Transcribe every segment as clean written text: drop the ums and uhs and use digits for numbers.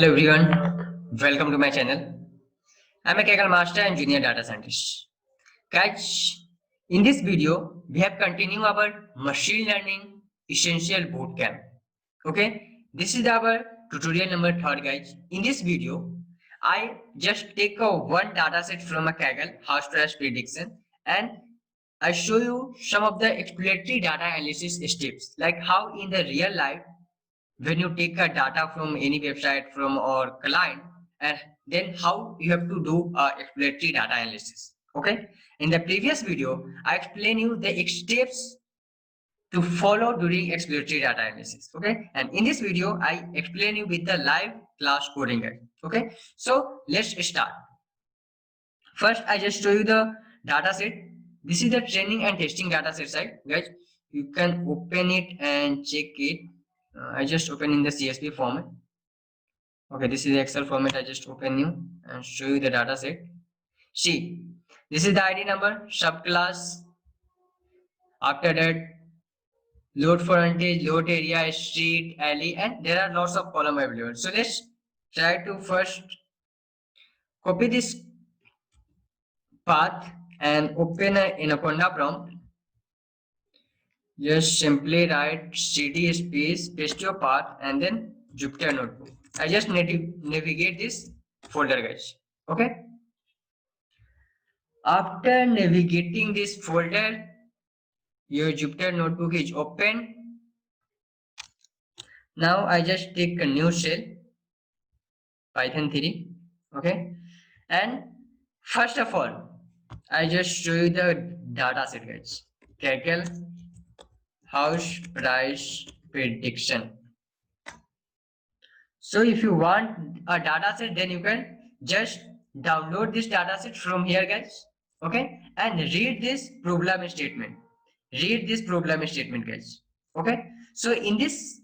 Hello everyone, welcome to my channel. I'm a Kaggle Master and Junior Data Scientist. Guys, in this video, we have continued our Machine Learning Essential Bootcamp. Okay, this is our tutorial number 3, guys. In this video, I just take a one dataset from a Kaggle house price prediction and I show you some of the exploratory data analysis steps, like how in the real life when you take a data from any website from our client, and then how you have to do exploratory data analysis. Okay, in the previous video I explain you the steps to follow during exploratory data analysis. Okay, and in this video I explain you with the live class coding guide. Okay, so let's start. First I just show you the data set. This is the training and testing data set side, guys. You can open it and check it. I just open in the CSV format. Okay, this is the Excel format. I just open new and show you the data set. See, this is the ID number, subclass. After that, load frontage, load area, street, alley, and there are lots of column available. So let's try to first copy this path and open a Anaconda prompt. Just simply write cd space, paste your path, and then Jupyter Notebook. I just navigate this folder, guys. Okay. After navigating this folder, your Jupyter Notebook is open. Now I just take a new shell, Python 3. Okay. And first of all, I just show you the data set, guys. Kaggle house price prediction. So if you want a data set, then you can just download this data set from here, guys. Okay, and read this problem statement. Read this problem statement, guys. Okay, so in this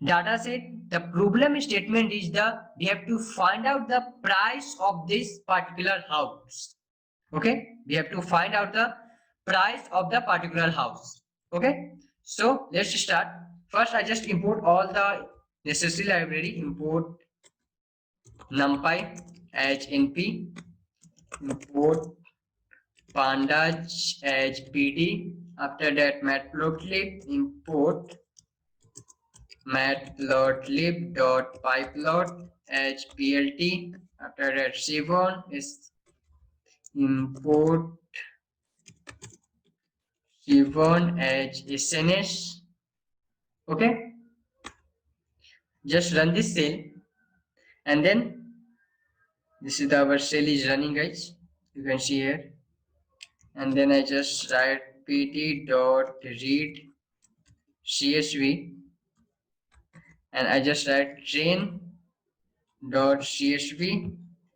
data set, the problem statement is we have to find out the price of this particular house. Okay, we have to find out the price of the particular house. Okay, so let's start. First I just import all the necessary library. Import numpy as np, import pandas as pd. After that matplotlib, import matplotlib.pyplot as plt. After that Cvon is import Cvon as sns. Okay, just run this cell, and then this is our cell is running, guys. You can see here, and then I just write pt.read csv, and I just write train.csv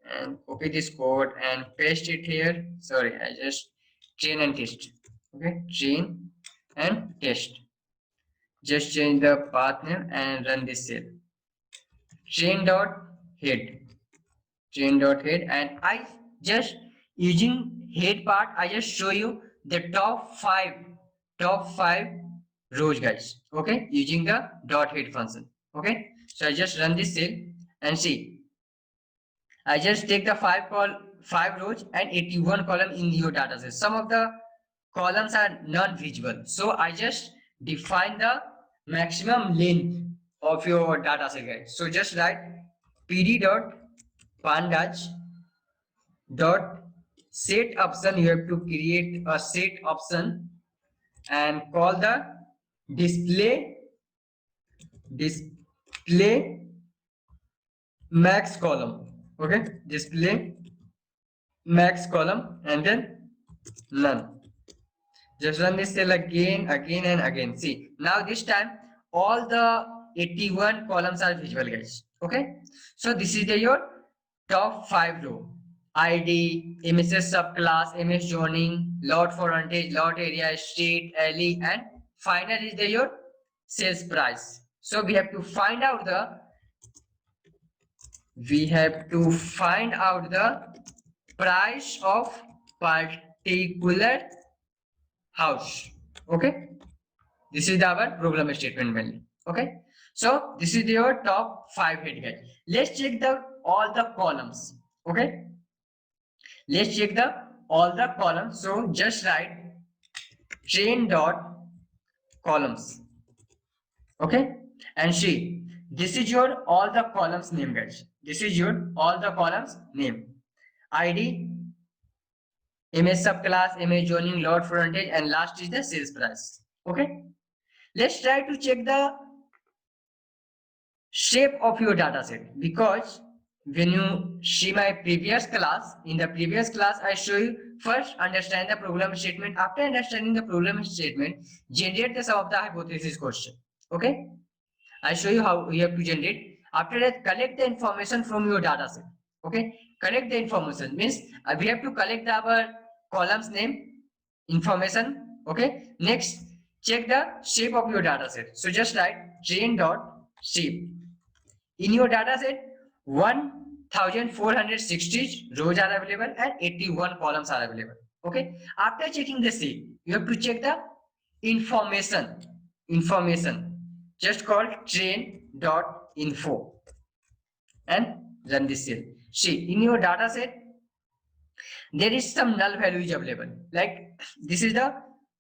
and copy this code and paste it here. Sorry, I just train and test. Okay, train and test. Just change the path name and run this cell. Train.head. Train.head, and I just using head part, I just show you the top five rows, guys. Okay, using the dot head function. Okay, so I just run this cell and see, I just take the five rows and 81 column in your data set. Some of the columns are non-visible, so I just define the maximum length of your data set, guys. So just write pd.pandas dot set option. You have to create a set option and call the display max column. Okay, display max column, and then none. Just run this cell again and again. See, now this time all the 81 columns are visible, guys. Okay, so this is your top 5 row: ID, MSS subclass, MS zoning, lot frontage, lot area, street, alley, and final is your sales price. So we have to find out the price of particular house. Okay, this is our problem statement mainly. Okay, So this is your top 5 head, guys. Let's check the all the columns. Okay, let's check the all the columns. So just write train dot columns. Okay, and see, this is your all the columns name, guys. This is your all the columns name. ID, image subclass, image zoning, load frontage, and last is the sales price. Okay, let's try to check the shape of your data set, because when you see my previous class, in the previous class I show you first understand the problem statement. After understanding the problem statement, generate the sum of the hypothesis question. Okay, I show you how you have to generate. After that, collect the information from your data set. Okay, collect the information means we have to collect our columns name information. Okay, next check the shape of your data set. So just write train dot shape. In your data set, 1460 rows are available and 81 columns are available. Okay, after checking the shape, you have to check the information. Just call train dot info and run this cell. See, in your data set, there is some null values available. Like this is the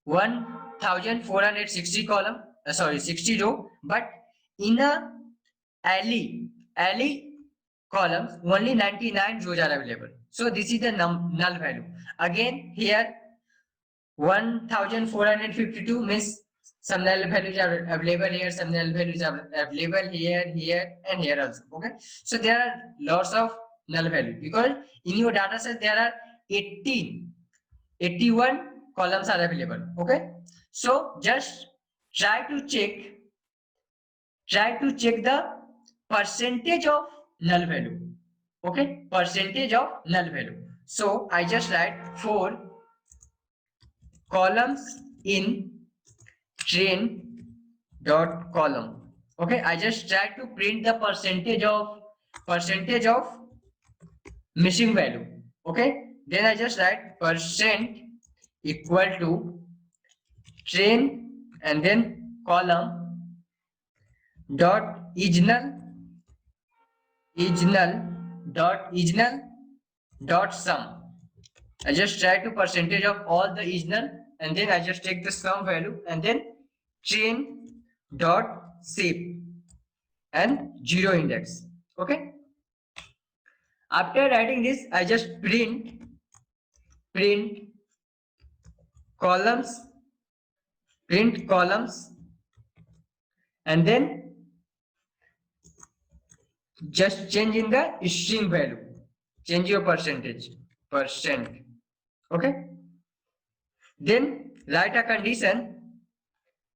1460 column, 60 row, but in a alley columns only 99 rows are available. So this is the null value. Again here 1452 means some null values are available here, some null values are available here, and here also. Okay, so there are lots of null value because in your data set there are 81 columns are available. Okay, so just try to check the percentage of null value. Okay, percentage of null value. So I just write 4 columns in train dot column. Okay, I just try to print the percentage of missing value. Okay, then I just write percent equal to train and then column dot is null dot sum. I just try to percentage of all the is null and then I just take the sum value and then train dot shape and 0 index. Okay, after writing this I just print columns and then just change in the string value, change your percentage percent. Okay, then write a condition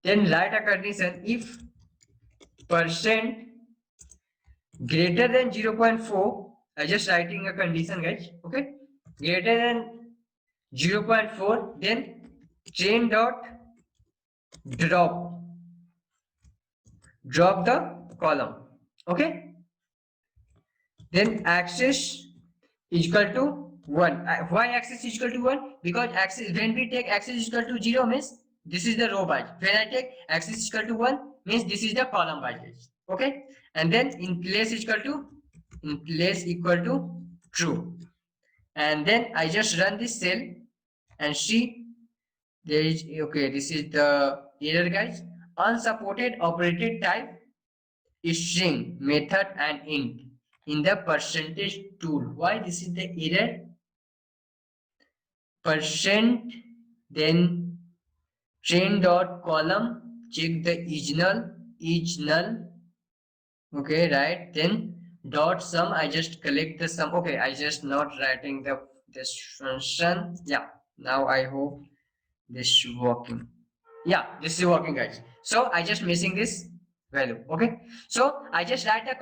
if percent greater than 0.4. I just writing a condition, guys. Okay, greater than 0.4, then train dot drop the column. Okay, then axis is equal to 1. Why axis is equal to 1? Because axis, when we take axis is equal to 0 means this is the row wise. When I take axis is equal to 1 means this is the column wise. Okay, and then in place is equal to true, and then I just run this cell and see there is, okay, this is the error, guys. Unsupported operated type string method and int in the percentage tool. Why this is the error? Percent then train dot column, check the is null. Okay, right, then dot sum, I just collect the sum. Okay, I just not writing this function. Yeah, now I hope this is working. Yeah, this is working, guys. So I just missing this value. Okay, so I just write the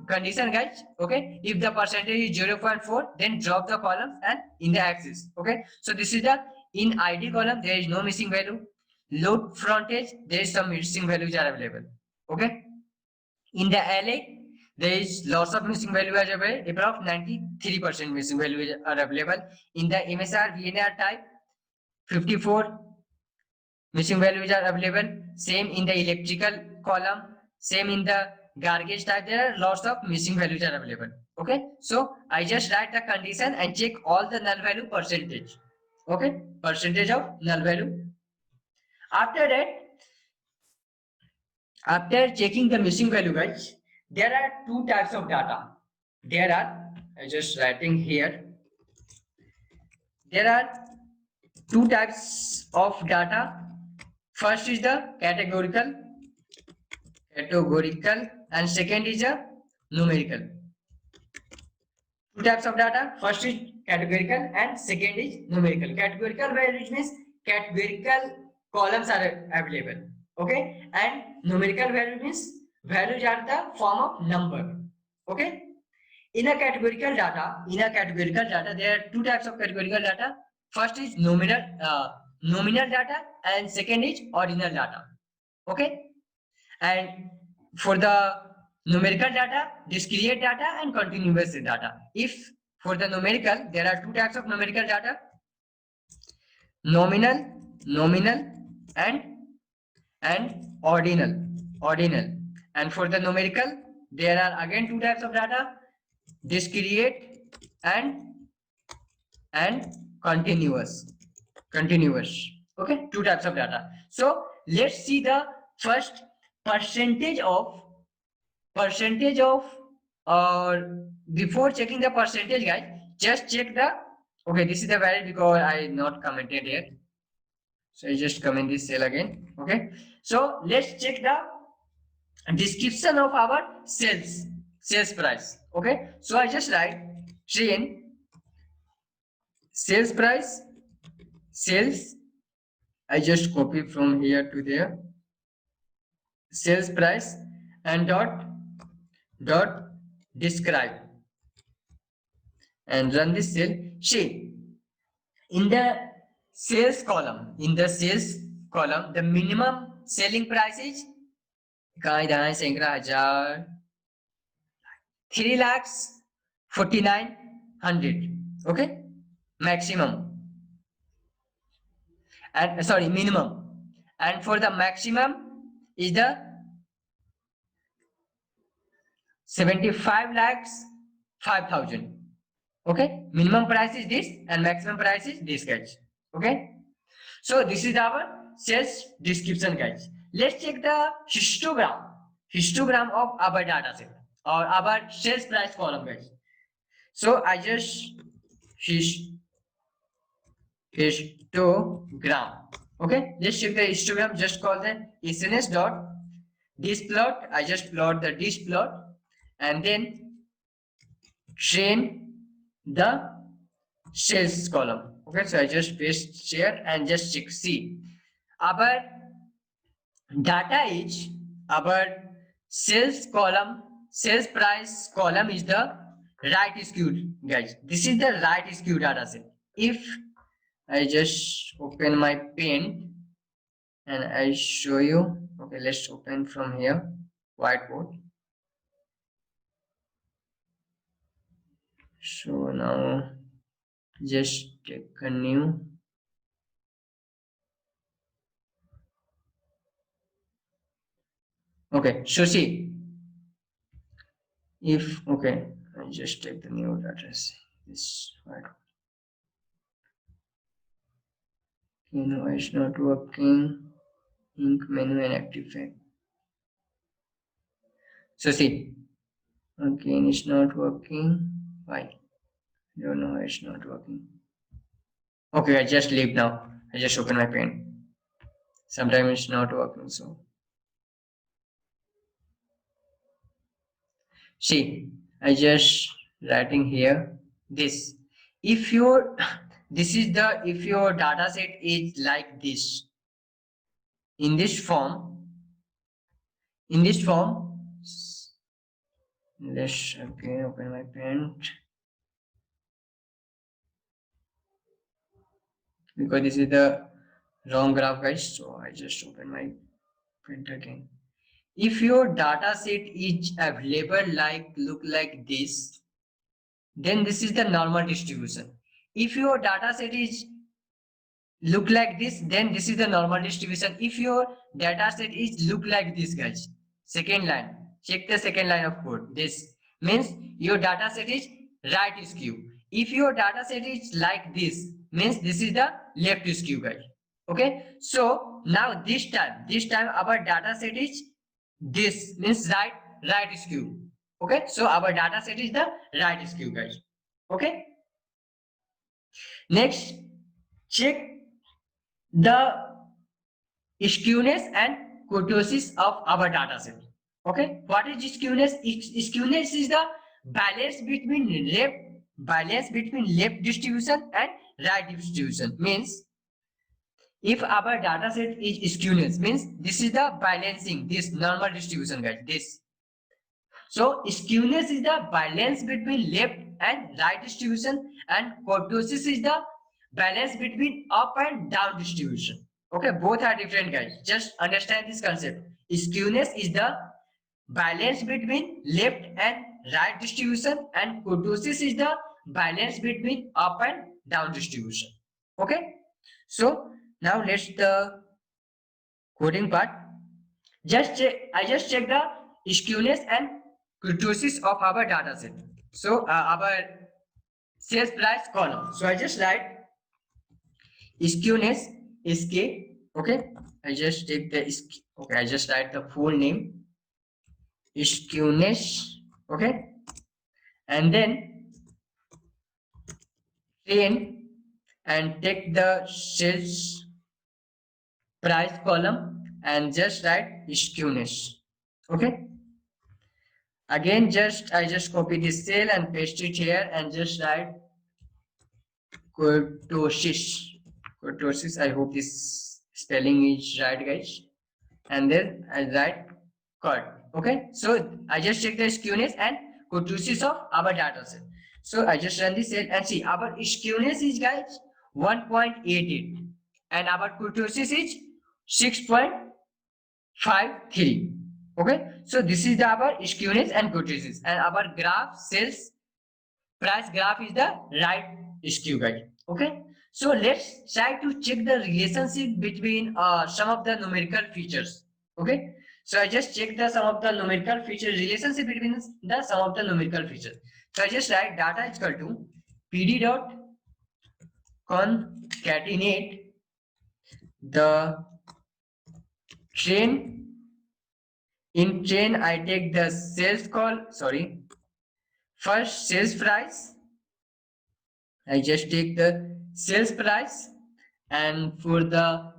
condition, guys. Okay, if the percentage is 0.4, then drop the columns and in the axis. Okay, so this is the in id column there is no missing value. Load frontage, there is some missing values are available. Okay, in the LA there is lots of missing values are available. About 93% missing values are available. In the MSR VNR type, 54 missing values are available. Same in the electrical column, Same in the garbage type, there are lots of missing values are available. Okay, so I just write the condition and check all the null value percentage. Okay, percentage of null value. After that, after checking the missing value, guys, there are two types of data. There are, I just writing here, there are two types of data. First is the categorical, and second is a numerical. Two types of data. First is categorical and second is numerical. Categorical values means categorical columns are available. Okay, and numerical value means values are the form of number. Okay, in a categorical data, there are two types of categorical data. First is nominal data and second is ordinal data. Okay, and for the numerical data, discrete data and continuous data. If for the numerical, there are two types of numerical data: nominal and ordinal. And for the numerical, there are again two types of data: discrete and continuous. Okay, two types of data. So let's see the first percentage of, or before checking the percentage, guys, just check the, okay, this is the value because I not commented here, so I just comment this cell again. Okay, so let's check the description of our sales price. Okay, so I just write train sales price, I just copy from here to there, sales price, and dot describe, and run this cell. See, in the sales column, the minimum selling price is 3,49,100. Okay, maximum, and sorry, minimum, and for the maximum is the 75 lakhs 5,000. Okay, minimum price is this and maximum price is this, guys. Okay, so this is our sales description, guys. Let's check the histogram of our data set or our sales price column, guys. So I just histogram. Okay, let's check the histogram. Just call the SNS dot displot. I just plot the displot and then train the sales column. Okay, so I just paste share and just check. See, our data is, our sales price column is the right skewed, guys. This is the right skewed data set. If I just open my pen and I show you, okay, let's open from here whiteboard. So now just take a new, okay, so see, if, okay, I just take the new data, this whiteboard. Okay, no, it's not working. Ink menu and activate. So see, again it's not working. Why? I don't know why it's not working. Okay, I just leave now. I just open my pen. Sometimes it's not working. So see, I just writing here this. If your this is the, if your data set is like this, in this form, let's again open my pen, because this is the wrong graph, guys. So I just open my print again. If your data set is available look like this, then this is the normal distribution. If your data set is look like this, then this is the normal distribution. If your data set is look like this, guys, second line. Check the second line of code. This means your data set is right skew. If your data set is like this, means this is the left skew, guys. Okay, so now this time our data set is this, means right skew. Okay, so our data set is the right skew, guys. Okay, next, check the skewness and kurtosis of our data set. Okay, what is skewness? Skewness is the balance between left distribution and right distribution. Means if our data set is skewness, means this is the balancing, this normal distribution, guys. This. So skewness is the balance between left and right distribution, and kurtosis is the balance between up and down distribution. Okay, both are different, guys. Just understand this concept. Skewness is the balance between left and right distribution, and kurtosis is the balance between up and down distribution. Okay, so now let's the coding part. I just check the skewness and kurtosis of our data set. So our sales price column. So I just write skewness sk. Okay, I just take the okay. I just write the full name skewness. Okay, and then train and take the sales price column and just write skewness. Okay. Again, I just copy this cell and paste it here and just write kurtosis. Kurtosis. I hope this spelling is right, guys. And then I write cut. Okay. So I just check the skewness and kurtosis of our data set. So I just run this cell and see our skewness is, guys, 1.88 and our kurtosis is 6.53. Okay, so this is our skewness and kurtosis, and our graph sales price graph is the right skew, guys. Okay, so let's try to check the relationship between some of the numerical features. Okay, so I just check the some of the numerical features, relationship between the some of the numerical features. So I just write data is equal to pd dot concatenate the train. In train, I take the first sales price. I just take the sales price, and for the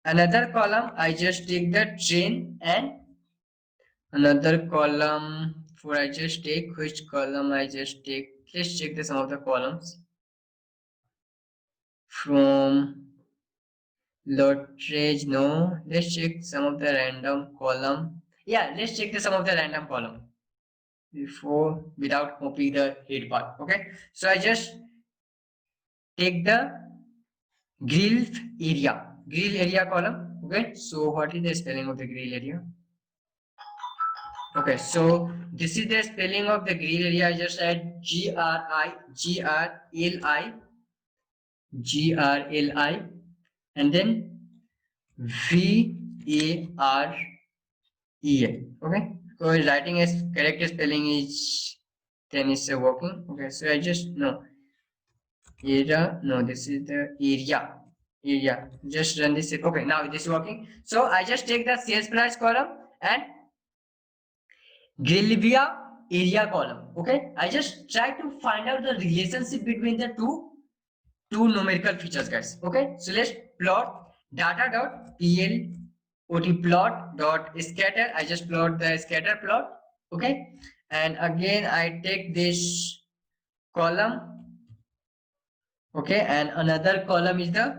another column, I just take the train, and another column for I just take which column I just take. Let's check the some of the columns from Lottery. No, let's check some of the random column. Yeah, let's check the some of the random column before without copying the head part. Okay, so I just take the grill area column. Okay, so what is the spelling of the grill area? Okay, so this is the spelling of the grill area. I just add GRLI and then VAREA. Okay, because writing as correct spelling is then is working. Okay, so I just this is the area. Just run this. Okay, now this is working. So I just take the sales price column and Grillvia area column. Okay, I just try to find out the relationship between the two numerical features, guys. Okay, so let's plot data.plot plot dot scatter. I just plot the scatter plot. Okay, and again I take this column. Okay, and another column is the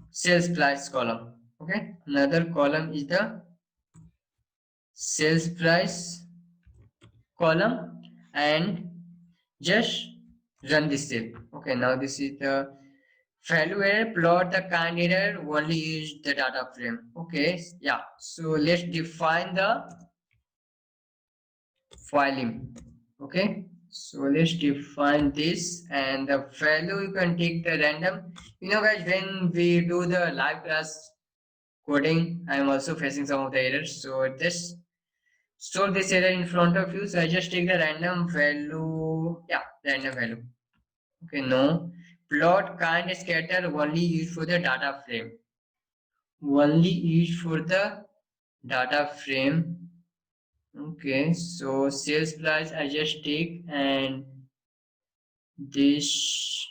sales price column. Okay, another column is the sales price column, and just run this cell. Okay, now this is the value error. Plot the kind error, only use the data frame. Okay, yeah, so let's define the filing. Okay, so let's define this, and the value you can take the random. Guys, when we do the live class coding, I am also facing some of the errors. So this store this error in front of you. So I just take the random value. Yeah, random value. Okay, no. Plot can't scatter, only used for the data frame. Only used for the data frame. Okay, so sales price I just take, and this,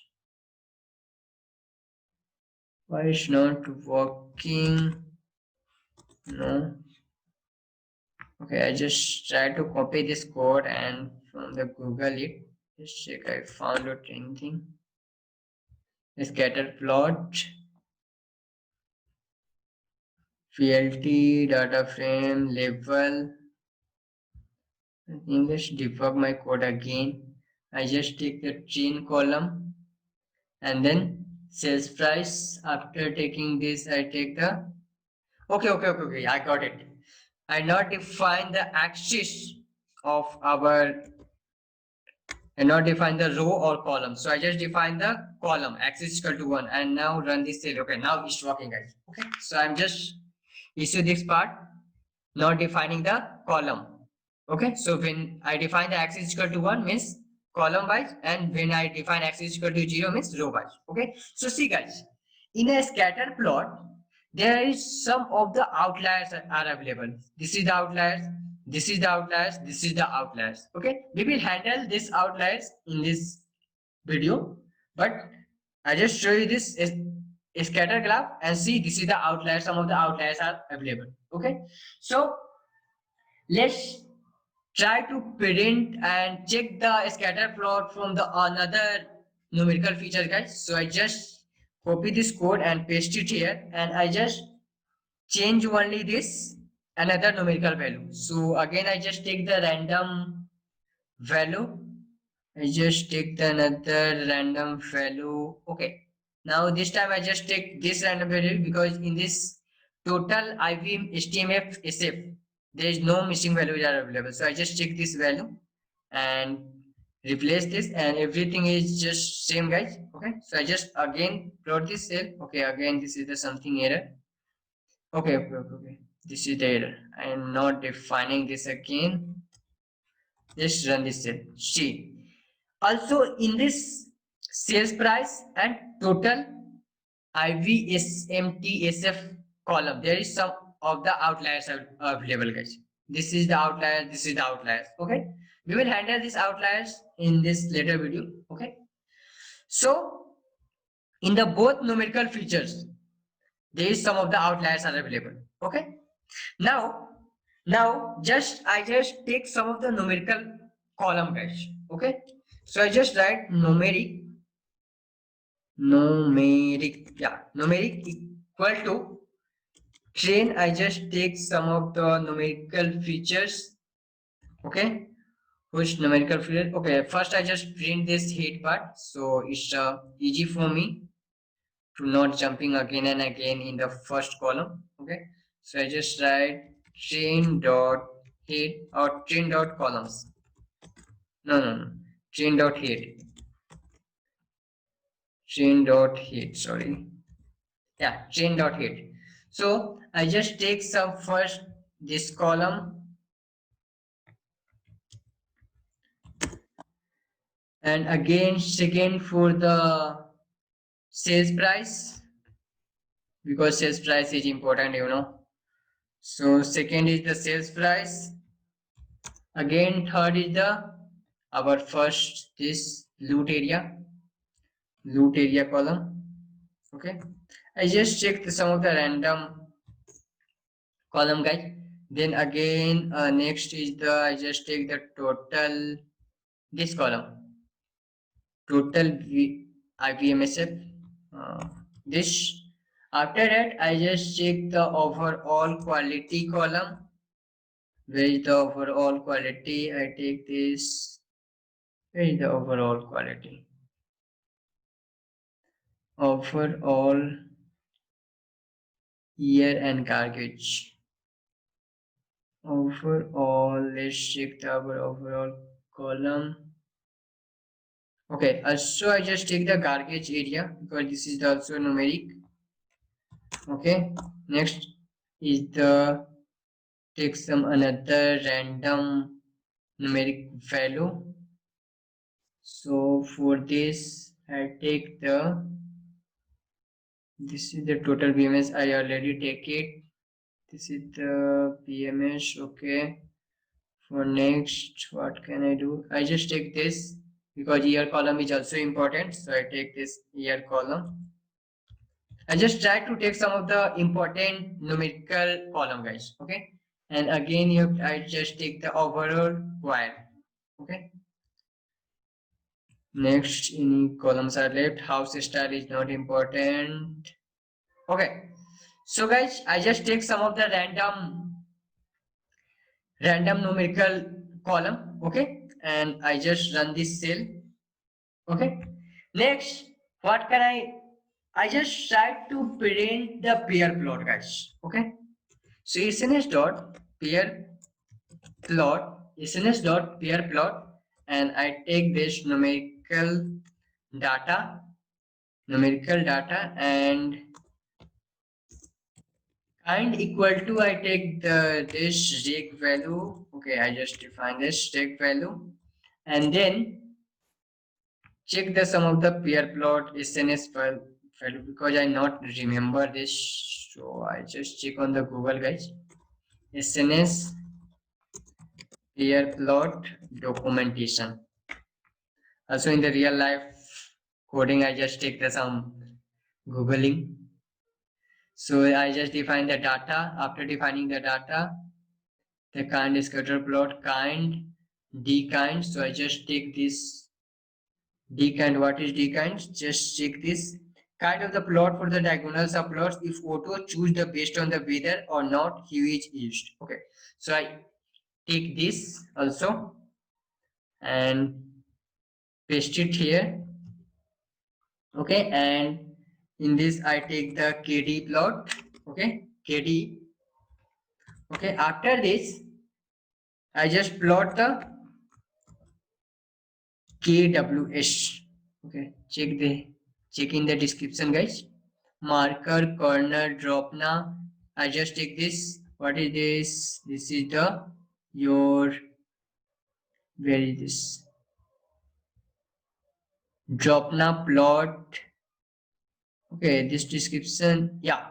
why it's not working? No. Okay, I just try to copy this code and from the Google it. Just check I found out anything. Scatter plot, PLT, data frame, label. In this debug my code again. I just take the chain column and then sales price. After taking this, I take the okay. I got it. I not define the axis of our and not define the row or column. So I just define the column axis equal to 1 and now run this cell. Okay, now it's working, guys. Okay, so I'm just issue this part, not defining the column. Okay, so when I define the axis equal to 1 means column wise, and when I define axis equal to 0 means row wise. Okay, so see guys, in a scatter plot, there is some of the outliers are available. This is the outliers, this is the outliers, this is the outliers. Okay, we will handle this outliers in this video, but I just show you this is a scatter graph and see this is the outliers. Some of the outliers are available. Okay, so let's try to print and check the scatter plot from the another numerical feature, guys. So I just copy this code and paste it here, and I just change only this another numerical value. So again I just take the random value. I just take the another random value. Okay, now this time I just take this random value because in this total IVM HTMF SF there is no missing values are available. So I just take this value and replace this, and everything is just same, guys. Okay, so I just again plot this cell. Okay, again this is the something error. Okay. This is the error. I am not defining this again. Just run this cell. See. Also in this sales price and total IVSMTSF column, there is some of the outliers available, guys. This is the outlier, this is the outliers. Okay, we will handle these outliers in this later video. Okay, so in the both numerical features, there is some of the outliers are available. Okay, now I just take some of the numerical column, guys. Okay, so I just write numeric equal to train. I just take some of the numerical features. Okay, which numerical feature? Okay, first I just print this head part, so it's easy for me to not jumping again and again in the first column. Okay, so I just write train dot head or train dot columns. No, train dot head. Train dot head. Sorry. Yeah, train dot head. So I just take some first this column and again second for the sales price, because sales price is important, you know. So second is the sales price. Again third is the our first this loot area column. Okay, I just checked some of the random column, guys. Then again next is the I just take the total this column, total IVMSF. This after that I just check the overall quality column. Where is the overall quality? I take this. Where is the overall quality? Overall year and garbage. Overall, let's check the overall column. Okay, so I just take the garbage area because this is also numeric. Okay, next is the take some another random numeric value. So for this, I take this is the total BMS. I already take it. This is the BMS. Okay. For next, what can I do? I just take this because year column is also important. So I take this year column. I just try to take some of the important numerical column, guys. Okay. And again, I just take the overall wire. Okay. Next, any columns are left. House style is not important. Okay. So guys, I just take some of the random numerical column. Okay. And I just run this cell. Okay. Next, what can I just try to print the pair plot, guys. Okay. So SNS dot pair plot, SNS dot pair plot, and I take this data, numerical data, and kind equal to I take this reg value. Okay, I just define this reg value, and then check the sum of the pair plot SNS value because I not remember this, so I just check on the Google, guys. SNS pair plot documentation. Also in the real life coding, I just take the some Googling. So I just define the data. After defining the data, the kind scatter plot kind d kind. So I just take this d kind. What is d kind? Just check this kind of the plot for the diagonal subplots. If auto choose the based on the whether or not hue is used. Okay. So I take this also and paste it here. Okay, and in this I take the KD plot. Okay, KD. Okay, after this I just plot the KWS. Okay, check in the description, guys. Marker corner drop now. I just take this. What is this? This is the your where is this? Drop now plot. Okay, this description. Yeah,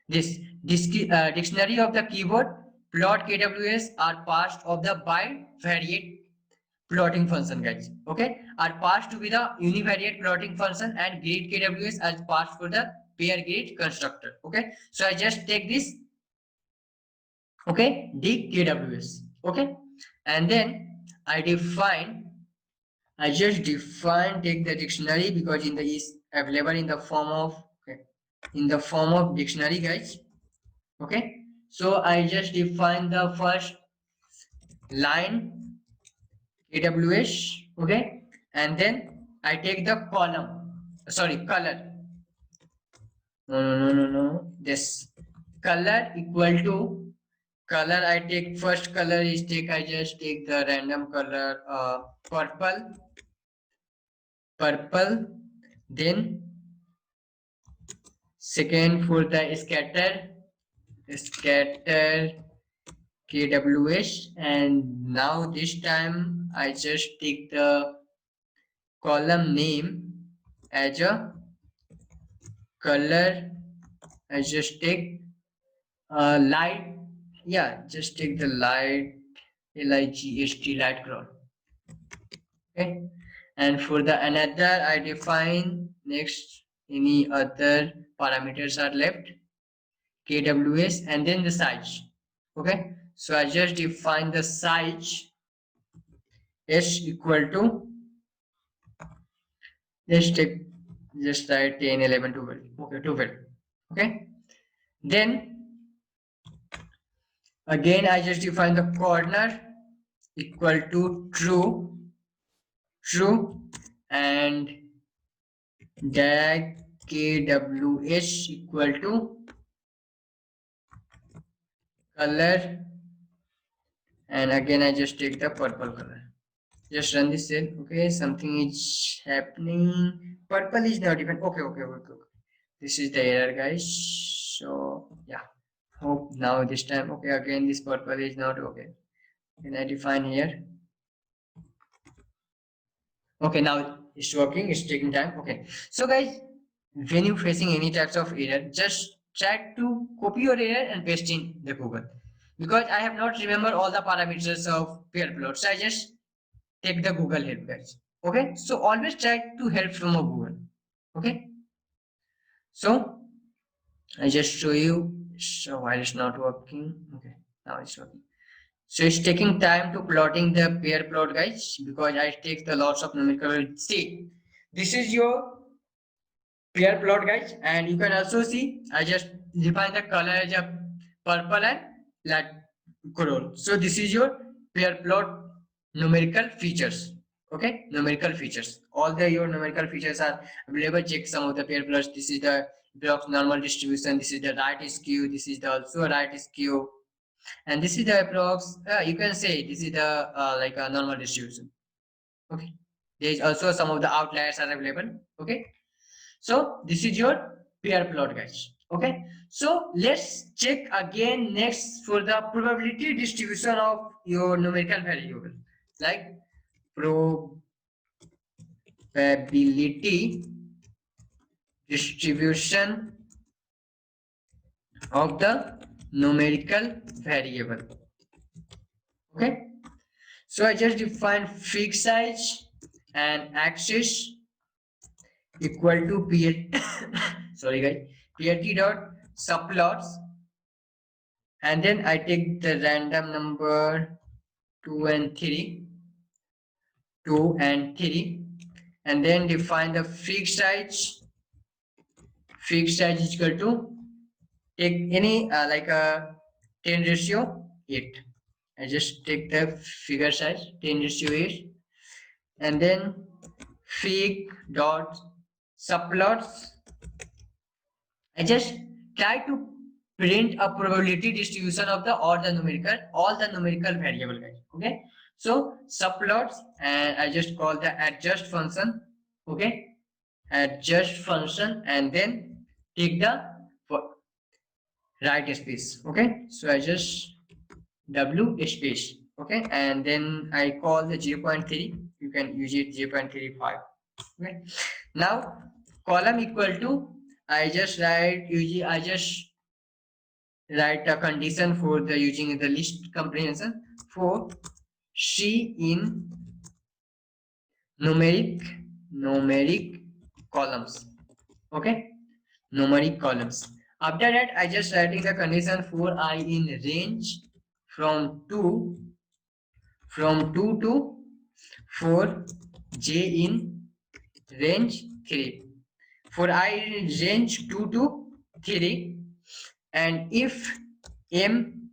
this dictionary of the keyword plot KWS are passed of the bivariate plotting function, guys. Okay, are passed to be the univariate plotting function, and grid KWS as passed for the pair grid constructor. Okay, so I just take this. Okay, d KWS. Okay, and then I just define take the dictionary because in the is available in the form of dictionary, guys. Okay, so I just define the first line AWS. Okay, and then I take the color. No, this color equal to color. I take first color is I just take the random color purple, then second for the scatter KWS, and now this time I just take the column name as a color. I just take light, just take the light LIGHT light color. Okay, and for the another I define next any other parameters are left KWS, and then the size. Okay, so I just define the size S equal to just write 10 11 12. Okay, 12. Okay, then again I just define the corner equal to true, and dag KWS equal to color, and again I just take the purple color. Just run this cell. Okay, something is happening. Purple is not even okay. This is the error, guys. So yeah, Hope now this time. Okay, again this purple is not okay. Can I define here? Okay, now it's working. It's taking time. Okay, so guys, when you facing any types of error, just try to copy your error and paste in the Google, because I have not remember all the parameters of pair plot, so I just take the Google help, guys. Okay, so always try to help from a Google. Okay, so I just show you. So why it's not working? Okay, now it's working. So it's taking time to plotting the pair plot, guys, because I take the lots of numerical. See, this is your pair plot, guys, and you can also see I just define the color as a purple and light coral. So this is your pair plot numerical features. Okay, numerical features. All the your numerical features are available. Check some of the pair plots. This is the block's normal distribution. This is the right skew. This is the also right skew, and this is the approx. You can say this is the like a normal distribution. Okay, there is also some of the outliers are available. Okay, so this is your pair plot, guys. Okay, so let's check again next for the probability distribution of your numerical variable, like probability distribution of the numerical variable. Okay, so I just define fixed size and axis equal to PL sorry guys, PLT dot subplots, and then I take the random number 2 and 3, and then define the fixed size. Fixed size is equal to take any like a 10:8. I just take the figure size 10:8, and then fig dot subplots. I just try to print a probability distribution of the all the numerical variable, guys. Okay, so subplots, and I just call the adjust function. Okay, adjust function, and then take the right space. Okay, so I just w space. Okay, and then I call the 0.3. You can use it 0.35. Okay, now column equal to I just write a condition for the using the list comprehension for C in numeric columns. Okay, numeric columns. After that, I just writing the condition for I in range from 2 to 4, J in range 3. For I in range 2 to 3, and if m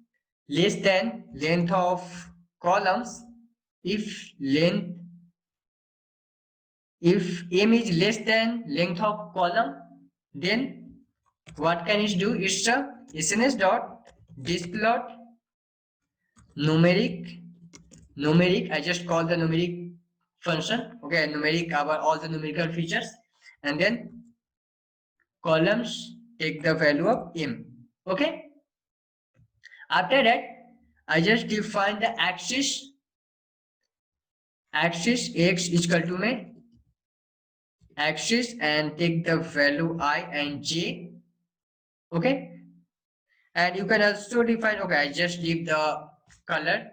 less than length of columns, if m is less than length of column, then what can it do? It's a SNS dot displot numeric. I just call the numeric function. Okay, numeric about all the numerical features, and then columns take the value of m. Okay, after that I just define the axis x is equal to my axis, and take the value I and j. Okay, and you can also define, okay, I just leave the color.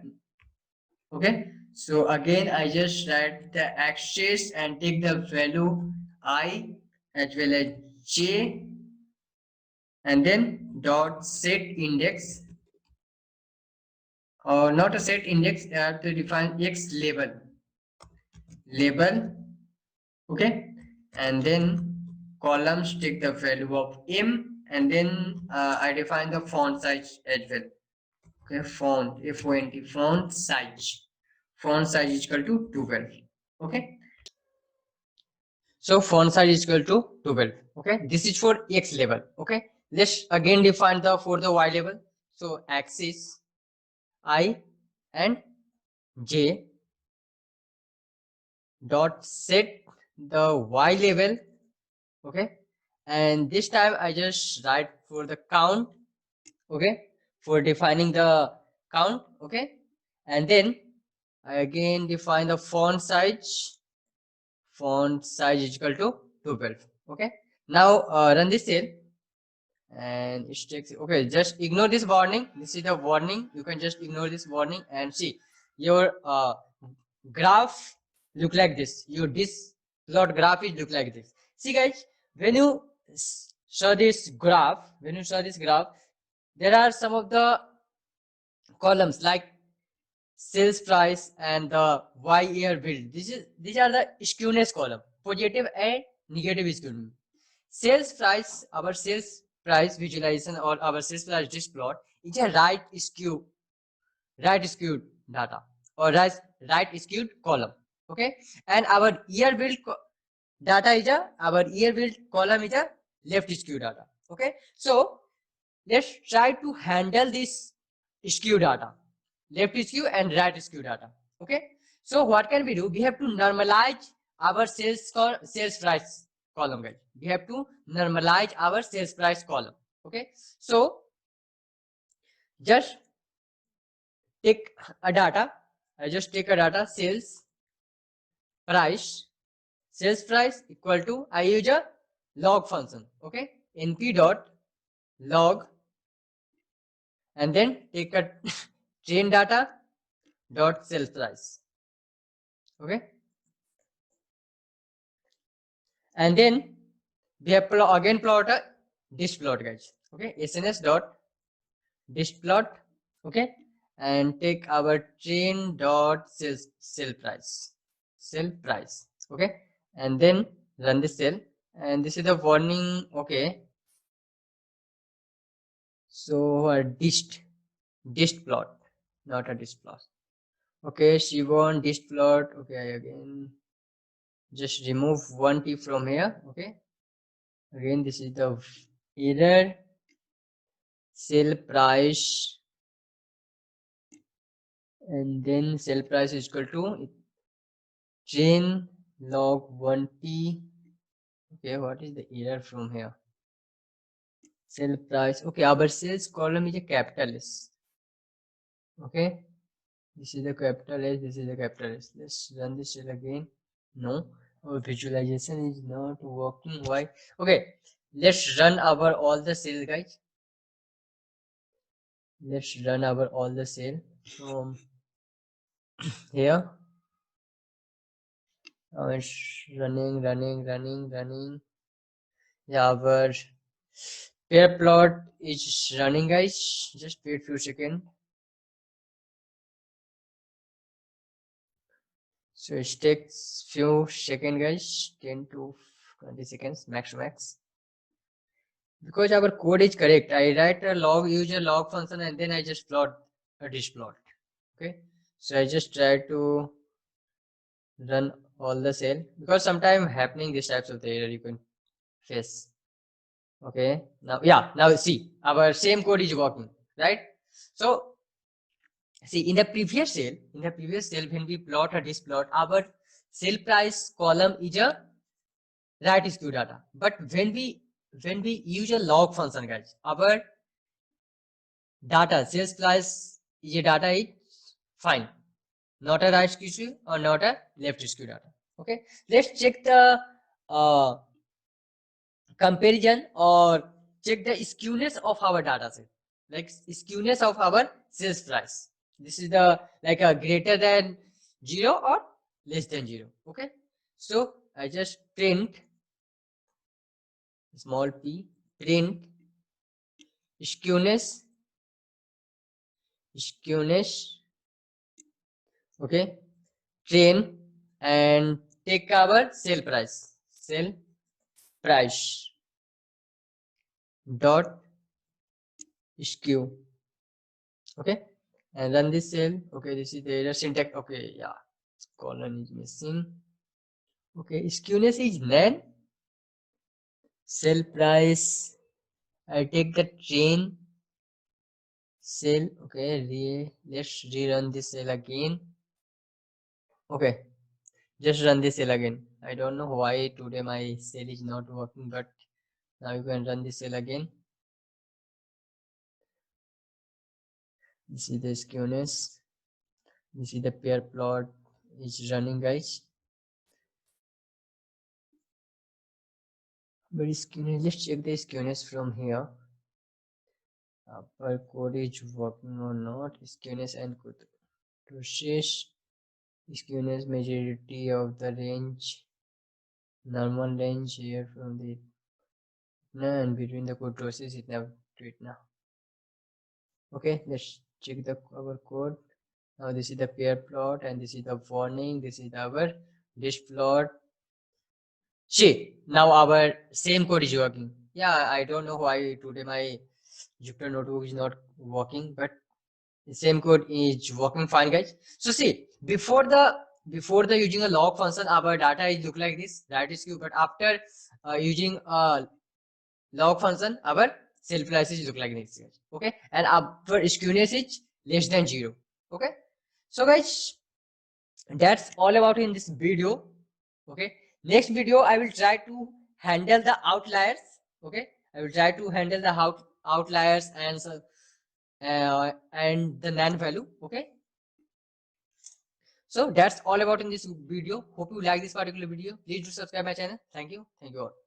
Okay, so again I just write the axis and take the value I as well as j, and then dot set index, or not a set index, I have to define x label. Okay, and then columns take the value of m, and then I define the font size as well. Okay, font font size is equal to 12. Okay, so font size is equal to 12. Okay, this is for x level. Okay, let's again define the for the y level. So axis I and j dot set the y level. Okay, and this time I just write for the count. Okay, for defining the count. Okay, and then I again define the font size. Font size is equal to 12. Okay, now run this cell and it takes. Okay, just ignore this warning. This is the warning. You can just ignore this warning and see your graph look like this. Your this plot graph is look like this. See guys, when you saw this graph, there are some of the columns like sales price and the Y-year build. These are the skewness column, positive and negative skewness. Sales price, our sales price visualization or our sales price disk plot is a right skewed data or right skewed column. Okay, and our year build data is our year build column is a left skewed data. Okay, so let's try to handle this skew data, left skew and right skew data. Okay, so what can we do? We have to normalize our sales price column, guys. We have to normalize our sales price column. Okay, so just take a data. I just take a data price sales price equal to, I use a log function. Okay, np dot log and then take a chain data dot sales price. Okay, and then we have again plot a disk plot, guys. Okay, sns dot disk plot. Okay, and take our chain dot sell price. Okay, and then run the cell and this is the warning. Okay, so a disk plot, not a disk plot. Okay, Shivon disk plot. Okay, again just remove one t from here. Okay, again this is the error sell price and then sell price is equal to chain log 1t. Okay, what is the error from here? Sell price. Okay, our sales column is a capital S. Okay, this is the capital S, this is the capital S. Let's run this cell again. No, our visualization is not working. Why? Okay, let's run our all the cells, guys. Let's run our all the cell from here. It's running. Yeah, our pair plot is running, guys. Just wait few seconds. So it takes few seconds, guys. 10 to 20 seconds max. Because our code is correct, I write a log, use a log function, and then I just plot a disk plot. Okay, so I just try to run all the cell because sometimes happening these types of the error you can face. Okay, now see our same code is working, right? So see in the previous cell when we plot a disk plot, our sale price column is a right skew data, but when we use a log function, guys, our data sales price is a data is fine, not a right skew or not a left skew data. Okay, let's check the uh, comparison or check the skewness of our data set, like skewness of our sales price. This is the like a greater than 0 or less than 0. Okay, so I just print small p, print skewness. Okay, train and take our sale price dot skew. Okay, and run this cell. Okay, this is the error syntax. Okay, yeah, colon is missing. Okay, skewness is nan. Sell price, I take the chain cell. Okay, let's rerun this cell again. Okay, just run this cell again. I don't know why today my cell is not working, but now you can run this cell again. This is the skewness. This is the pair plot is running, guys. But skewness, let's check the skewness from here. Upper code is working or not. Skewness and kurtosis. Skewness majority of the range. Normal range here from the and between the kurtosis is now treat now. Okay, let's check the our code. Now this is the pair plot and this is the warning. This is our dish plot. See, now our same code is working. Yeah, I don't know why today my Jupyter notebook is not working, but the same code is working fine, guys. So see, before the using a log function, our data is look like this, that is Q. But after using a log function, our self prices look like this, guys. Okay, and our skewness is less than 0. Okay, so guys, that's all about in this video. Okay, next video I will try to handle the outliers. Okay, I will try to handle the outliers and the nan value. Okay, so that's all about in this video. Hope you like this particular video. Please do subscribe my channel. Thank you all.